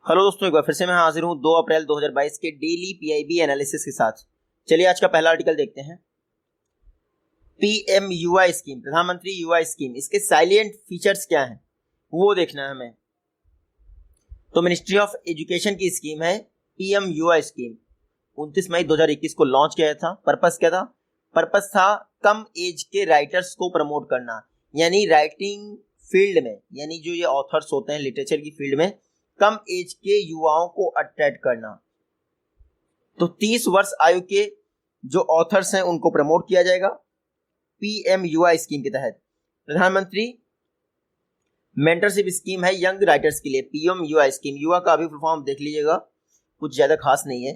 Hello दोस्तों, एक बार फिर से मैं हाजिर हूं 2 अप्रैल 2022 के डेली पीआईबी एनालिसिस के साथ। चलिए आज का पहला आर्टिकल देखते हैं। पीएम यूआई स्कीम, प्रधानमंत्री युवा स्कीम, इसके साइलेंट फीचर्स क्या हैं वो देखना है हमें। तो मिनिस्ट्री ऑफ एजुकेशन की स्कीम है पीएम युवा स्कीम। 29 मई 2021 को लॉन्च किया था। पर्पस क्या था? पर्पस था कम एज के राइटर्स को प्रमोट करना, यानी राइटिंग फील्ड में, यानी जो ये ऑथर्स होते हैं लिटरेचर की फील्ड में, कम एज के युवाओं को अट्रैक्ट करना। तो 30 वर्ष आयु के जो ऑथर्स हैं उनको प्रमोट किया जाएगा पीएम युवा स्कीम के तहत। प्रधानमंत्री मेंटरशिप स्कीम है यंग राइटर्स के लिए। पीएम युवा स्कीम, युवा का अभी फुल फॉर्म देख लीजिएगा, कुछ ज्यादा खास नहीं है।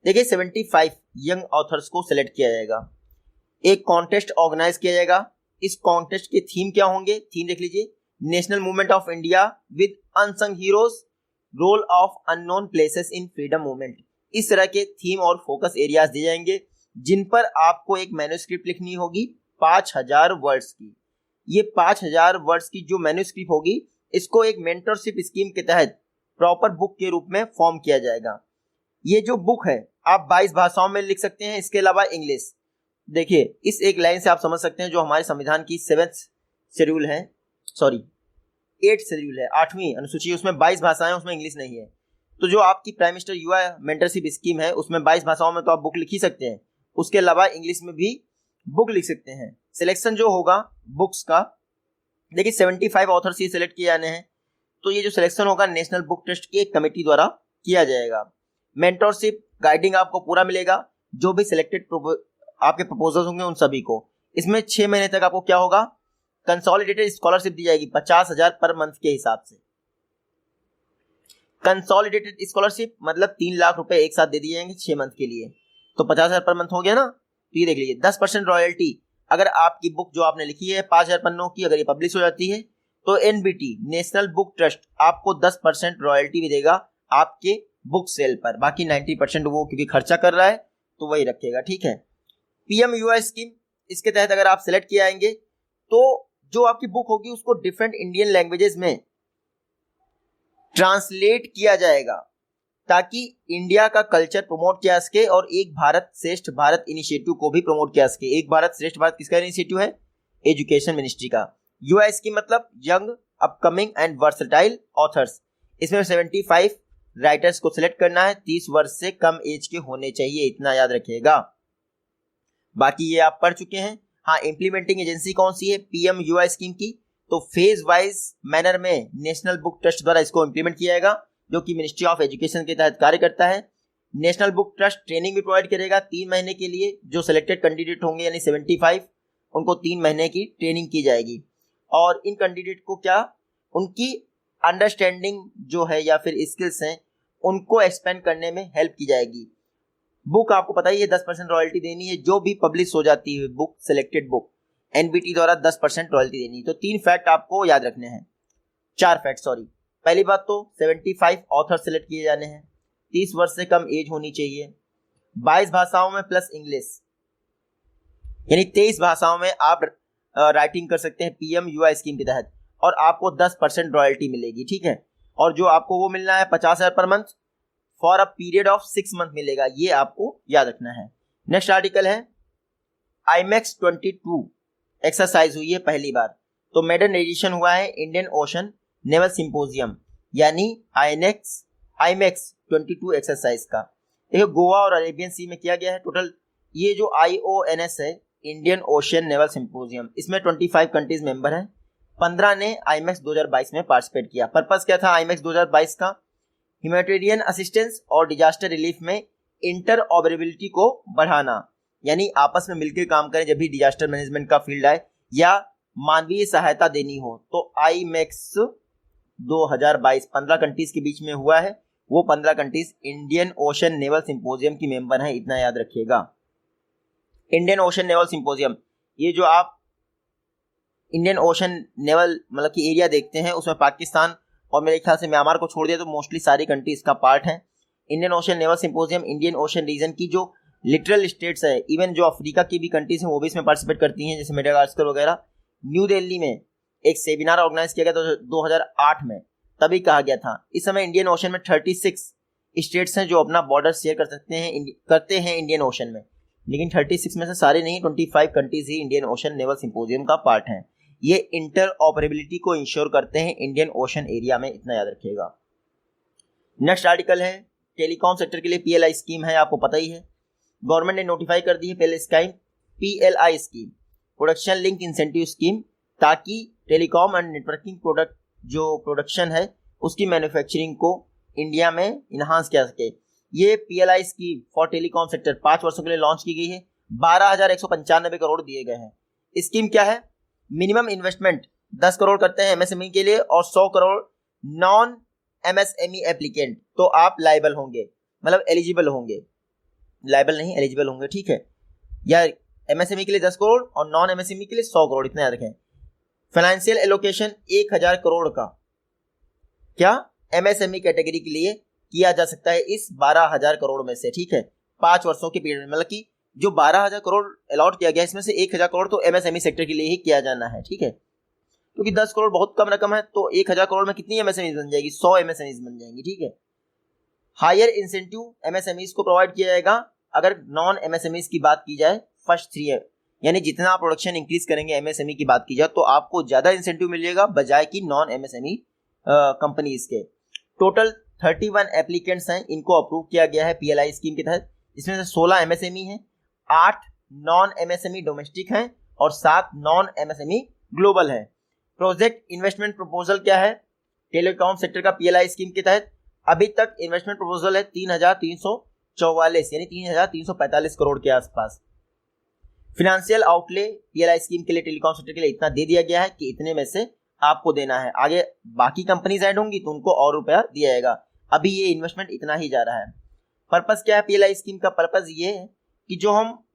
देखिए 75 यंग ऑथर्स को सिलेक्ट किया जाएगा। एक कॉन्टेस्ट ऑर्गेनाइज किया जाएगा। इस कॉन्टेस्ट के थीम क्या होंगे? थीम देख लीजिए, national movement of India with unsung heroes, role of unknown places in freedom movement. इस तरह के थीम और फोकस एरियाज दिए जाएंगे जिन पर आपको एक मैन्युस्क्रिप्ट लिखनी होगी 5000 वर्ड्स की। ये 5000 वर्ड्स की जो मैन्युस्क्रिप्ट होगी, इसको एक मेंटरशिप स्कीम के तहत प्रॉपर बुक के रूप में फॉर्म किया जाएगा। ये जो बुक है आप 22 भाषाओं में लिख सकते हैं, इसके अलावा इंग्लिश। देखिए इस एक लाइन से आप समझ सकते हैं जो हमारे संविधान की 8th शेड्यूल है, 8वीं अनुसूची, उसमें 22 भाषाएं, उसमें इंग्लिश नहीं है। तो जो आपकी प्राइम मिनिस्टर युवा मेंटरशिप स्कीम है उसमें 22 भाषाओं में तो आप बुक लिख ही सकते हैं, उसके अलावा इंग्लिश में भी बुक लिख सकते हैं। सिलेक्शन जो होगा बुक्स का, देखिए 75 ऑथर्स ये सिलेक्ट किए जाने हैं। तो ये जो सिलेक्शन होगा नेशनल बुक ट्रस्ट की एक कमेटी द्वारा किया जाएगा। मेंटरशिप गाइडिंग आपको पूरा मिलेगा, जो भी सिलेक्टेड आपके प्रपोजल्स होंगे उन सभी को। इसमें 6 महीने तक आपको क्या होगा? कंसोलिडेटेड स्कॉलरशिप दी जाएगी 50,000 पर मंथ के हिसाब से। कंसोलिडेटेड स्कॉलरशिप मतलब 3 लाख रुपए एक साथ दे दिए जाएंगे 6 मंथ के लिए। तो 50,000 पर मंथ हो गया ना। तो ये देख लीजिए 10% रॉयल्टी, अगर आपकी बुक जो आपने लिखी है 5000 पन्नों की अगर ये पब्लिश हो जाती है तो एनबीटी नेशनल बुक ट्रस्ट आपको 10% रॉयल्टी भी देगा आपके बुक सेल पर। बाकी 90% वो क्योंकि खर्चा कर रहा है तो वही रखेगा, ठीक है। पीएम युवा स्कीम, इसके तहत अगर आप सिलेक्ट किए आएंगे तो जो आपकी बुक होगी उसको डिफरेंट इंडियन लैंग्वेजेस में ट्रांसलेट किया जाएगा ताकि इंडिया का कल्चर प्रमोट किया सके और एक भारत श्रेष्ठ भारत इनिशिएटिव को भी प्रमोट किया सके। एक भारत श्रेष्ठ भारत किसका इनिशिएटिव है? एजुकेशन मिनिस्ट्री का। युवा स्कीम मतलब young upcoming and versatile authors. इसमें 75 राइटर्स को सिलेक्ट करना है, 30 वर्ष से कम एज के होने चाहिए, इतना याद रखिएगा। बाकी ये आप पढ़ चुके हैं। हाँ, इम्प्लीमेंटिंग एजेंसी कौन सी है पीएम युवा स्कीम की? तो फेज वाइज मैनर में नेशनल बुक ट्रस्ट द्वारा इसको इम्प्लीमेंट किया जाएगा, जो कि मिनिस्ट्री ऑफ एजुकेशन के तहत कार्य करता है। नेशनल बुक ट्रस्ट ट्रेनिंग भी प्रोवाइड करेगा 3 महीने के लिए। जो सिलेक्टेड कैंडिडेट होंगे यानी 75, उनको 3 महीने की ट्रेनिंग की जाएगी। और इन कैंडिडेट को क्या, उनकी अंडरस्टैंडिंग जो है या फिर स्किल्स हैं उनको एक्सपेंड करने में हेल्प की जाएगी। बुक आपको पता ही है 10% रॉयल्टी देनी है, जो भी पब्लिश हो जाती है बुक, सिलेक्टेड बुक, एनबीटी द्वारा 10% रॉयल्टी देनी है। तो 3 फैक्ट आपको याद रखने हैं, 4 फैक्ट सॉरी। पहली बात तो 75 ऑथर सिलेक्ट किए जाने हैं, 30 वर्ष से कम एज होनी चाहिए, 22 भाषाओं में प्लस इंग्लिश, यानी 23 भाषाओं में आप राइटिंग कर सकते हैं पीएम युवा स्कीम के तहत, और आपको 10% रॉयल्टी मिलेगी, ठीक है। और जो आपको वो मिलना है 50,000 per month for a period of 6 month मिलेगा, ये आपको याद रखना है। नेक्स्ट आर्टिकल है IMEX 22 एक्सरसाइज हुई है पहली बार। तो मेडन एडिशन हुआ है इंडियन ओशन नेवल सिंपोजियम, यानी IMEX 22 एक्सरसाइज का। देखो गोवा और अरेबियन सी में किया गया है। टोटल ये जो IONS है इंडियन ओशन नेवल सिंपोजियम, इसमें 25 कंट्रीज मेंबर हैं। 15 ने IMEX 2022 में पार्टिसिपेट किया। पर्पस क्या था IMEX 2022 का? ह्यूमैनिटेरियन असिस्टेंस और डिजास्टर रिलीफ में इंटरऑपरेबिलिटी को बढ़ाना, यानी आपस में मिलकर काम करें जब भी डिजास्टर मैनेजमेंट का फील्ड आए या मानवीय सहायता देनी हो। तो IMEX 2022 15 कंट्रीज के बीच में हुआ है। वो 15 countries Indian ocean naval symposium की मेंबर हैं, इतना याद रखिएगा। इंडियन ओशन नेवल सिंपोजियम, ये जो आप इंडियन ओशन नेवल मतलब कि एरिया देखते हैं उसमें पाकिस्तान और मेरे ख्याल से म्यांमार को छोड़ दिया तो मोस्टली सारी कंट्री इसका पार्ट है। Indian ocean naval symposium Indian ocean region की जो लिटरल स्टेट्स है, इवन जो अफ्रीका की भी कंट्रीज हैं वो भी इसमें पार्टिसिपेट करती हैं, जैसे मेडागास्कर वगैरह। न्यू दिल्ली में एक सेमिनार ऑर्गेनाइज किया गया 2008 में, तभी कहा गया था। इस समय इंडियन ओशन में 36 स्टेट्स हैं जो अपना बॉर्डर शेयर करते हैं इंडियन ओशन में, लेकिन 36 में से सारे नहीं, 25 कंट्रीज ही इंडियन ओशन नेवल सिंपोजियम का पार्ट हैं। ये इंटर ऑपरेबिलिटी को इंश्योर करते हैं इंडियन ओशन एरिया में, इतना याद रखिएगा। नेक्स्ट आर्टिकल है टेलीकॉम सेक्टर के लिए पीएलआई स्कीम है, आपको पता ही है। गवर्नमेंट ने नोटिफाई कर दी है PLI scheme, production link incentive scheme, ताकि टेलीकॉम एंड नेटवर्किंग प्रोडक्ट जो प्रोडक्शन है उसकी मैन्युफैक्चरिंग को इंडिया में इन्हांस किया सके। ये PLI scheme for telecom sector 5 वर्षों के लिए लॉन्च की गई है। 12,195 करोड़ दिए गए हैं। स्कीम क्या है? मिनिमम इन्वेस्टमेंट 10 करोड़ करते हैं एमएसएमई के लिए और 100 करोड़ नॉन एमएसएमई एप्लीकेंट, तो आप लाइबल होंगे, मतलब एलिजिबल होंगे, लाइबल नहीं एलिजिबल होंगे, ठीक है। या एमएसएमई के लिए 10 करोड़ और नॉन एमएसएमई के लिए 100 करोड़, इतना याद रखें। फाइनेंशियल एलोकेशन 1000 करोड़ का क्या एमएसएमई कैटेगरी के लिए किया जा सकता है इस 12,000 करोड़ में से, ठीक है, 5 वर्षों के पीरियड में। मतलब कि जो 12,000 करोड़ अलॉट किया गया इसमें से 1,000 करोड़ तो एमएसएमई सेक्टर के लिए ही किया जाना है, ठीक है। क्योंकि 10 करोड़ बहुत कम रकम है, तो 1,000 करोड़ में कितनी एमएसएमई बन जाएगी? 100 एमएसएमई बन जाएंगी, ठीक है। हायर इंसेंटिव एमएसएमई को प्रोवाइड किया जाएगा अगर नॉन एमएसएमई की बात की जाए फर्स्ट 3 ईयर, यानी जितना आप प्रोडक्शन इंक्रीज करेंगे एमएसएमई की बात की जाए तो आपको ज्यादा इंसेंटिव मिलेगा बजाय कि नॉन एमएसएमई कंपनीज के। टोटल 31 एप्लीकेंट्स हैं, इनको अप्रूव किया गया है पीएलआई स्कीम के तहत। इसमें से 16 एमएसएमई हैं, 8 नॉन एमएसएमई डोमेस्टिक हैं और 7 नॉन एमएसएमई ग्लोबल हैं। प्रोजेक्ट इन्वेस्टमेंट प्रपोजल क्या है टेलीकॉम सेक्टर का पीएलआई स्कीम के तहत? अभी तक इन्वेस्टमेंट प्रपोजल है 3,344, यानी 3,345 करोड़ के आसपास। फिनेंशियल आउटले पीएलआई स्कीम के लिए टेलीकॉम सेक्टर के लिए इतना दे दिया गया है कि इतने में से आपको देना है। आगे बाकी कंपनीज ऐड होंगी तो उनको और रुपया दिया जाएगा, अभी ये इन्वेस्टमेंट इतना ही जा रहा है। पर्पस क्या है पीएलआई स्कीम का? पर्पस ये है कि जो हम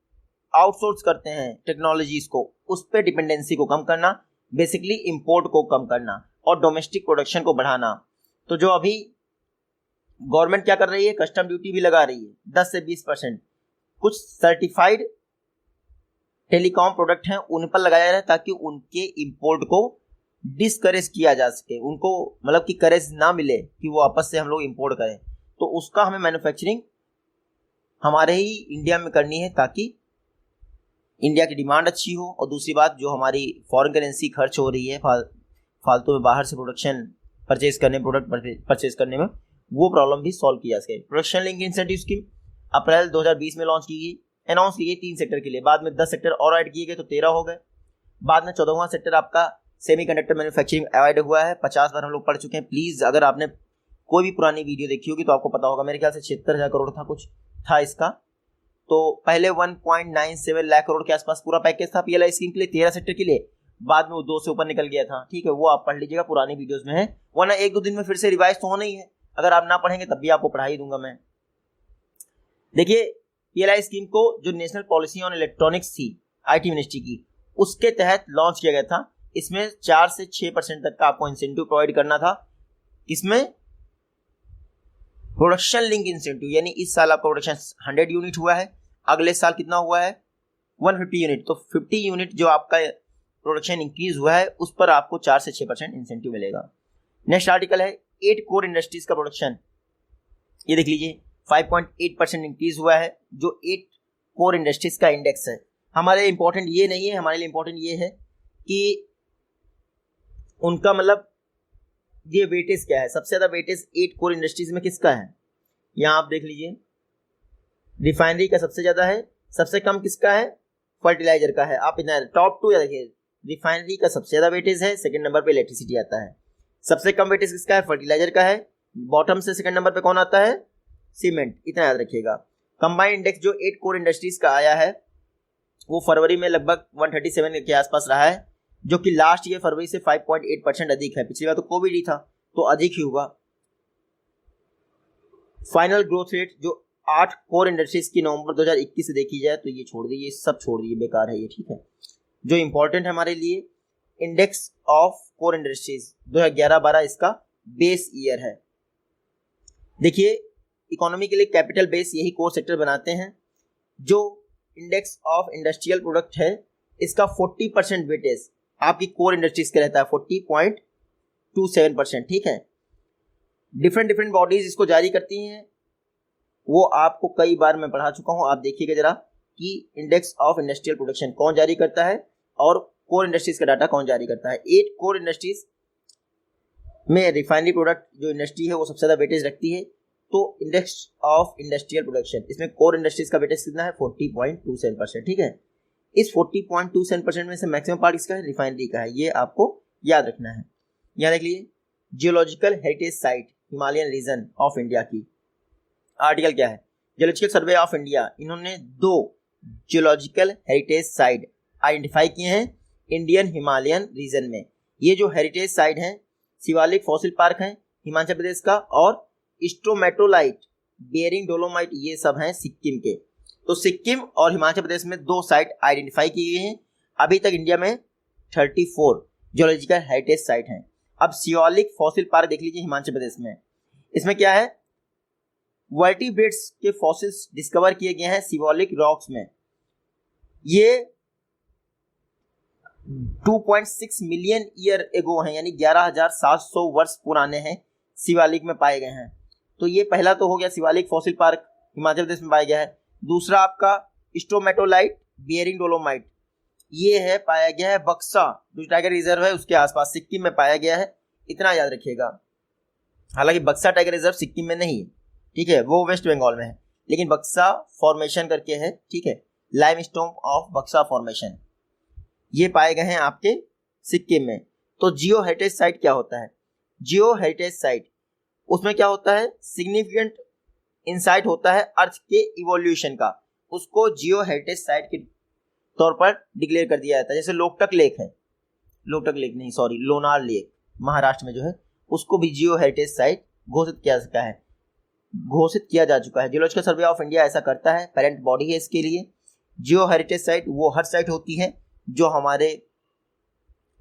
आउटसोर्स करते हैं टेक्नोलॉजीज को, उस पर डिपेंडेंसी को कम करना, बेसिकली इंपोर्ट को कम करना और डोमेस्टिक प्रोडक्शन को बढ़ाना। तो जो अभी गवर्नमेंट क्या कर रही है, कस्टम ड्यूटी भी लगा रही है 10 से 20%, कुछ सर्टिफाइड टेलीकॉम प्रोडक्ट हैं उन पर लगाया जा रहा है ताकि उनके इंपोर्ट को डिस्करेज किया जा सके, उनको मतलब कि करेज ना मिले कि वो आपस से हम लोग इंपोर्ट करें, तो उसका हमें मैन्युफैक्चरिंग हमारे ही इंडिया में करनी है ताकि इंडिया की डिमांड अच्छी हो। और दूसरी बात, जो हमारी फॉरेन करेंसी खर्च हो रही है फालतू में बाहर से प्रोडक्शन प्रोडक्ट परचेज करने में, वो प्रॉब्लम भी सॉल्व की जा सके। प्रोडक्शन लिंक इंसेंटिव स्कीम अप्रैल 2020 में लॉन्च की गई, अनाउंस की गई 3 सेक्टर के लिए, बाद में 10 सेक्टर और ऐड किए गए तो 13 हो गए। बाद में 14वां सेक्टर आपका सेमीकंडक्टर मैन्युफैक्चरिंग ऐड हुआ है। 50 बार हम लोग पढ़ चुके हैं। प्लीज अगर आपने कोई भी पुरानी वीडियो देखी होगी तो आपको पता होगा, मेरे ख्याल से 76,000 करोड़ था कुछ था इसका। तो पहले 1.97 लाख करोड़ के आसपास पूरा पैकेज था पीएलआई स्कीम के लिए 13 सेक्टर के लिए, बाद में वो 2 से ऊपर निकल गया था, ठीक है। वो आप पढ़ लीजिएगा, पुरानी वीडियोस में है, वरना 1-2 दिन में फिर से रिवाइज तो होना ही है। अगर आप ना पढ़ेंगे तब भी आपको पढ़ा ही दूंगा मैं। देखिए पीएलआई स्कीम को जो नेशनल पॉलिसी ऑन इलेक्ट्रॉनिक्स थी आईटी मिनिस्ट्री की, उसके तहत लॉन्च किया गया था। इसमें 4 से 6% तक का आपको इंसेंटिव प्रोवाइड करना था। इसमें प्रोडक्शन लिंक इंसेंटिव, यानी इस साल आपका प्रोडक्शन 100 यूनिट हुआ है, अगले साल कितना हुआ है 150 यूनिट, तो 50 यूनिट जो आपका प्रोडक्शन इंक्रीज हुआ है उस पर आपको 4 से 6% इंसेंटिव मिलेगा। नेक्स्ट आर्टिकल है 8 कोर इंडस्ट्रीज का प्रोडक्शन, ये देख लीजिए 5.8% इंक्रीज हुआ है, जो 8 कोर इंडस्ट्रीज का इंडेक्स है। हमारे लिए इंपॉर्टेंट ये नहीं है, हमारे लिए इंपॉर्टेंट ये है कि उनका मतलब ये वेटेज क्या है। सबसे ज्यादा वेटेज 8 कोर इंडस्ट्रीज में किसका है, यहाँ आप देख लीजिए, रिफाइनरी का सबसे ज्यादा है, सबसे कम किसका है, फर्टिलाइजर का है। आप इतना टॉप 2 देखिए, रिफाइनरी का सबसे ज्यादा वेटेज है, सेकंड नंबर पे इलेक्ट्रिसिटी आता है। सबसे कम वेटेज किसका है, फर्टिलाइजर का है। बॉटम से सेकंड नंबर पे कौन आता है, सीमेंट, इतना याद रखिएगा। कंबाइंड इंडेक्स जो 8 कोर इंडस्ट्रीज का आया है वो फरवरी में लगभग 137 के आसपास रहा है, जो कि लास्ट ईयर फरवरी से 5.8% अधिक है। पिछली बार तो कोविड ही था तो अधिक ही हुआ। फाइनल ग्रोथ रेट जो 8 कोर इंडस्ट्रीज की नवंबर 2021 से देखी जाए तो ये छोड़ दीजिए, सब छोड़ दीजिए, बेकार है ये, ठीक है। जो इंपॉर्टेंट है हमारे लिए, इंडेक्स ऑफ कोर इंडस्ट्रीज 2011-12 इसका बेस ईयर है। देखिए इकोनॉमी के लिए कैपिटल बेस यही कोर सेक्टर बनाते हैं। जो इंडेक्स ऑफ इंडस्ट्रियल प्रोडक्ट है इसका 40% वेटेज आपकी कोर इंडस्ट्रीज का रहता है, 40.27%, ठीक है। डिफरेंट डिफरेंट बॉडीज इसको जारी करती हैं, वो आपको कई बार मैं पढ़ा चुका हूँ। आप देखिएगा जरा कि इंडेक्स ऑफ इंडस्ट्रियल प्रोडक्शन कौन जारी करता है और कोर इंडस्ट्रीज का डाटा कौन जारी करता है। 8 कोर इंडस्ट्रीज में रिफाइनरी प्रोडक्ट जो इंडस्ट्री है वो सबसे ज़्यादा वेटेज रखती है। तो इंडेक्स ऑफ इंडस्ट्रियल प्रोडक्शन इसमें कोर इंडस्ट्रीज का वेटेज कितना है 40.27%। ठीक है, इस 40.27% में से मैक्सिमम पार्ट किसका है, रिफाइनरी का है। ये आपको याद रखना है। यहाँ देख लीजिए geological heritage site Himalayan region of India की आर्टिकल क्या है, जियोलॉजिकल सर्वे ऑफ इंडिया, इन्होंने 2 जियोलॉजिकल हेरिटेज साइट आइडेंटिफाई किए हैं इंडियन हिमालयन रीजन में। ये जो हेरिटेज साइट हैं शिवालिक फॉसिल पार्क है हिमाचल प्रदेश का, और स्ट्रोमेटोलाइट बेरिंग डोलोमाइट ये सब हैं सिक्किम के। तो सिक्किम और हिमाचल प्रदेश में 2 साइट आइडेंटिफाई की गई हैं। अभी तक इंडिया में 34 जियोलॉजिकल हेरिटेज साइट हैं। अब शिवालिक फॉसिल पार्क देख लीजिए हिमाचल प्रदेश में, इसमें क्या है, वर्टिब्रेट्स के फॉसिल्स डिस्कवर किए गए हैं शिवालिक रॉक्स में। ये 2.6 मिलियन ईयर एगो हैं, यानी 11,700 वर्ष पुराने हैं, शिवालिक में पाए गए हैं। तो ये पहला तो हो गया शिवालिक फॉसिल पार्क हिमाचल प्रदेश में पाया गया है। दूसरा आपका स्ट्रोमेटोलाइट बियरिंग डोलोमाइट, ये है पाया गया है बक्सा जो टाइगर रिजर्व है उसके आसपास सिक्किम में पाया गया है, इतना याद रखिएगा। हालांकि बक्सा टाइगर रिजर्व सिक्किम में नहीं है, ठीक है, वो वेस्ट बंगाल में है, लेकिन बक्सा फॉर्मेशन करके है, ठीक है, लाइमस्टोन ऑफ बक्सा फॉर्मेशन, ये पाए गए हैं आपके सिक्किम में। तो जियो हेरिटेज साइट क्या होता है, जियो हेरिटेज साइट उसमें क्या होता है, सिग्निफिकेंट इंसाइट होता है अर्थ के इवोल्यूशन का, उसको जियो हेरिटेज साइट के तौर पर डिक्लेयर कर दिया जाता है। जैसे लोकटक लेक है, लोकटक लेक नहीं सॉरी लोनार लेक महाराष्ट्र में जो है, उसको भी जियो हेरिटेज साइट घोषित किया जा चुका है। जियोलॉजिकल सर्वे ऑफ इंडिया ऐसा करता है, पेरेंट बॉडी है इसके लिए। जियो हेरिटेज साइट वो हर साइट होती है जो हमारे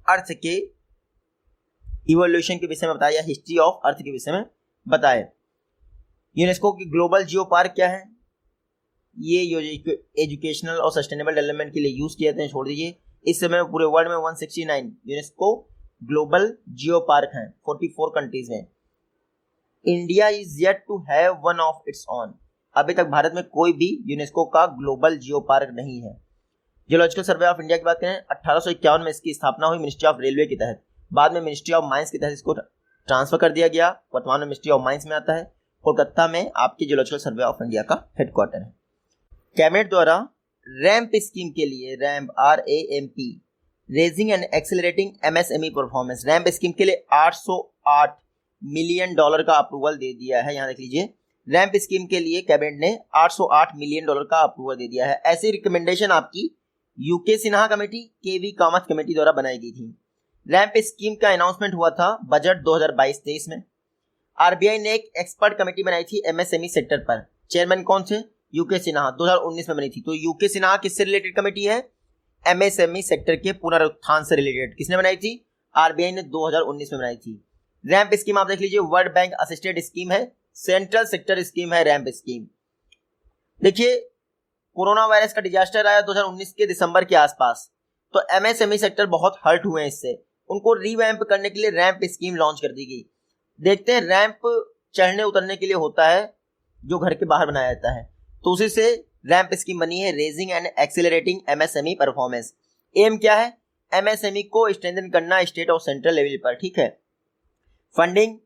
अर्थ के इवोल्यूशन के विषय में बताए या हिस्ट्री ऑफ अर्थ के विषय में बताए। यूनेस्को की ग्लोबल जियो पार्क क्या है, ये एजुकेशनल और सस्टेनेबल डेवलपमेंट के लिए यूज किए जाते हैं, छोड़ दीजिए। इस समय पूरे वर्ल्ड में 169 यूनेस्को ग्लोबल जियो पार्क हैं 44 कंट्रीज में। India is yet to have one of its own, अभी तक भारत में कोई भी यूनेस्को का ग्लोबल जियो पार्क नहीं है। जियोलॉजिकल सर्वे ऑफ इंडिया की बात करें 1851 में इसकी स्थापना हुई मिनिस्ट्री ऑफ रेलवे के तहत, बाद में मिनिस्ट्री ऑफ माइंस के तहत इसको ट्रांसफर कर दिया गया, वर्तमान में मिनिस्ट्री ऑफ माइंस में आता है। कोलकाता में आपके जियोलॉजिकल सर्वे ऑफ इंडिया का हेडक्वार्टर है। कैबिनेट द्वारा रैम्प स्कीम के लिए, ramp RAMP raising and accelerating MSME performance, ramp scheme के लिए $808 मिलियन का अप्रूवल दे दिया है। यहाँ देख लीजिए रैम्प स्कीम के लिए कैबिनेट ने $808 मिलियन का अप्रूवल दे दिया है। ऐसी रिकमेंडेशन आपकी UK Sinha committee, KV Kamat committee द्वारा बनाई गई थी। रैम्प स्कीम का अनाउंसमेंट हुआ था बजट 2022-23 में। RBI ने एक एक्सपर्ट कमेटी बनाई थी MSME सेक्टर पर, चेयरमैन कौन थे, यूके सिन्हा, 2019 में बनी थी। तो यूके सिन्हा किससे रिलेटेड कमेटी है, MSME सेक्टर के पुनरुत्थान से रिलेटेड। किसने बनाई थी, RBI ने 2019 में बनाई थी। रैम्प स्कीम आप देख लीजिए वर्ल्ड बैंक असिस्टेड स्कीम है, सेंट्रल सेक्टर स्कीम है रैम्प स्कीम। देखिए कोरोना वायरस का डिजास्टर आया 2019 के दिसंबर के आसपास, तो MSME सेक्टर बहुत हर्ट हुए हैं इससे, उनको रिवैम्प करने के लिए रैम्प स्कीम लॉन्च कर दी गई। देखते हैं रैम्प चढ़ने उतरने के लिए होता है जो घर के बाहर बनाया जाता है, तो उसी से रैम्प स्कीम बनी है, raising and accelerating MSME performance. M क्या है, MSME को स्ट्रेंथन करना स्टेट और सेंट्रल लेवल पर, ठीक है। फंडिंग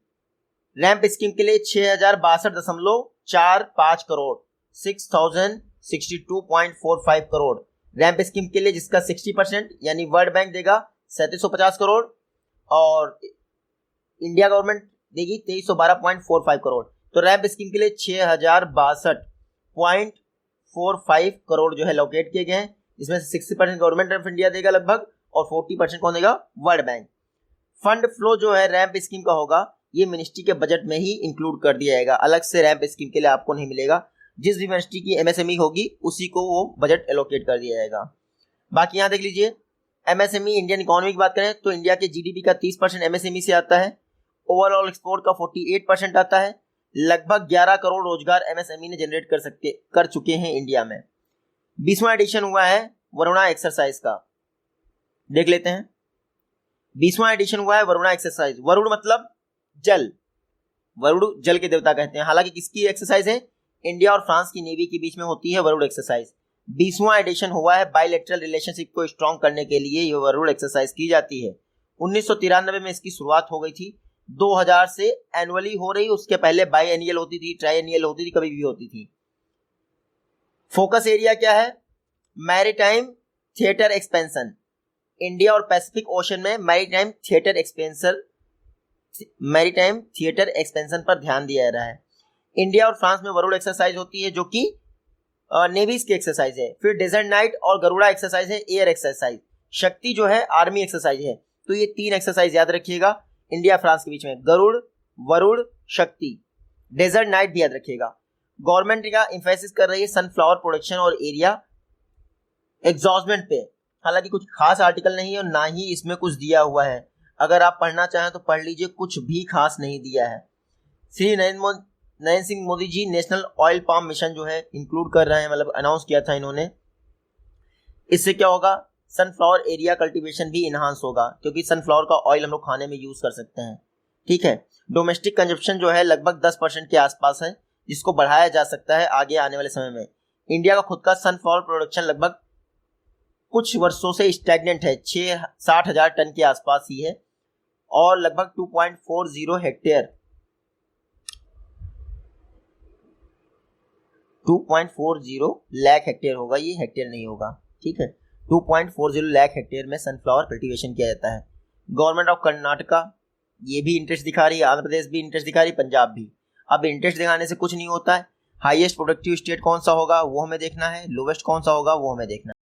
रैम्प स्कीम के लिए 6062.45 करोड़, 6062.45 करोड़ रैम्प स्कीम के लिए, जिसका 60% यानी वर्ल्ड बैंक देगा 3750 करोड़ और इंडिया गवर्नमेंट देगी 2312.45 करोड़। तो रैम्प स्कीम के लिए 6062.45 करोड़ जो है लोकेट किए गए हैं, जिसमें से 60% गवर्नमेंट ऑफ इंडिया देगा लगभग और 40% कौन देगा, वर्ल्ड बैंक। फंड फ्लो जो है रैम्प स्कीम का होगा, ये मिनिस्ट्री के बजट में ही इंक्लूड कर दिया जाएगा, अलग से रैम्प स्कीम के लिए आपको नहीं मिलेगा। जिस भी मिनिस्ट्री की MSME होगी उसी को वो बजट एलोकेट कर दिया जाएगा। बाकी यहाँ देख लीजिए MSME इंडियन इकोनॉमी की बात करें तो इंडिया के GDP का 30% MSME से आता है, ओवरऑल एक्सपोर्ट का 48% आता है, लगभग 11 करोड़ रोजगार MSME ने जनरेट कर चुके हैं इंडिया में। 20वां एडिशन हुआ है वरुणा एक्सरसाइज का, देख लेते हैं। 20वां एडिशन हुआ है वरुणा एक्सरसाइज। वरुण मतलब जल, वरुण जल के देवता कहते हैं। हालांकि किसकी एक्सरसाइज है? इंडिया और फ्रांस की नेवी के बीच में होती है वरुण एक्सरसाइज। 20वां एडिशन हुआ है। बायलैटरल रिलेशनशिप को स्ट्रॉन्ग करने के लिए ये वरुण एक्सरसाइज की जाती है। 1993 में इसकी शुरुआत हो गई थी। 2000 से एनुअली हो रही, उसके पहले बाई एनियल होती थी, ट्राई एनियल होती थी, कभी भी होती थी। फोकस एरिया क्या है? Maritime theatre expansion. इंडिया और पैसिफिक ओशन में मैरीटाइम थिएटर एक्सपेंशन पर ध्यान दिया जा रहा है। इंडिया और फ्रांस में वरुण एक्सरसाइज होती है जो कि नेवीज की एक्सरसाइज है। फिर डेजर्ट नाइट और गरुड़ा एक्सरसाइज है एयर एक्सरसाइज। शक्ति जो है आर्मी एक्सरसाइज है। तो ये 3 एक्सरसाइज याद रखिएगा इंडिया फ्रांस के बीच में, गरुड़, वरुण, शक्ति। डेजर्ट नाइट भी याद रखिएगा। गवर्नमेंट का एम्फेसिस कर रही है सनफ्लावर प्रोडक्शन और एरिया एग्जॉस्टमेंट पे। हालांकि कुछ खास आर्टिकल नहीं है और ना ही इसमें कुछ दिया हुआ है। अगर आप पढ़ना चाहें तो पढ़ लीजिए, कुछ भी खास नहीं दिया है। Shri Narendra Singh Modi ji national oil palm mission जो है इंक्लूड कर रहे हैं, मतलब अनाउंस किया था इन्होंने। इससे क्या होगा? सनफ्लावर एरिया कल्टीवेशन भी इनहांस होगा, क्योंकि सनफ्लावर का ऑयल हम लोग खाने में यूज कर सकते हैं। ठीक है। डोमेस्टिक कंजप्शन जो है लगभग 10% के आसपास है, जिसको बढ़ाया जा सकता है आगे आने वाले समय में। इंडिया का खुद का सनफ्लावर प्रोडक्शन लगभग कुछ वर्षों से स्टैग्नेंट है, 60,000 टन के आसपास ही है, और लगभग 2.40 हेक्टेयर 2.40 लाख हेक्टेयर होगा, ये हेक्टेयर नहीं होगा। ठीक है। 2.40 लाख हेक्टेयर में सनफ्लावर कल्टीवेशन किया जाता है। गवर्नमेंट ऑफ कर्नाटका ये भी इंटरेस्ट दिखा रही है, आंध्र प्रदेश भी इंटरेस्ट दिखा रही है, पंजाब भी। अब इंटरेस्ट दिखाने से कुछ नहीं होता है। हाईएस्ट प्रोडक्टिव स्टेट कौन सा होगा वो हमें देखना है, लोवेस्ट कौन सा होगा वो हमें देखना है।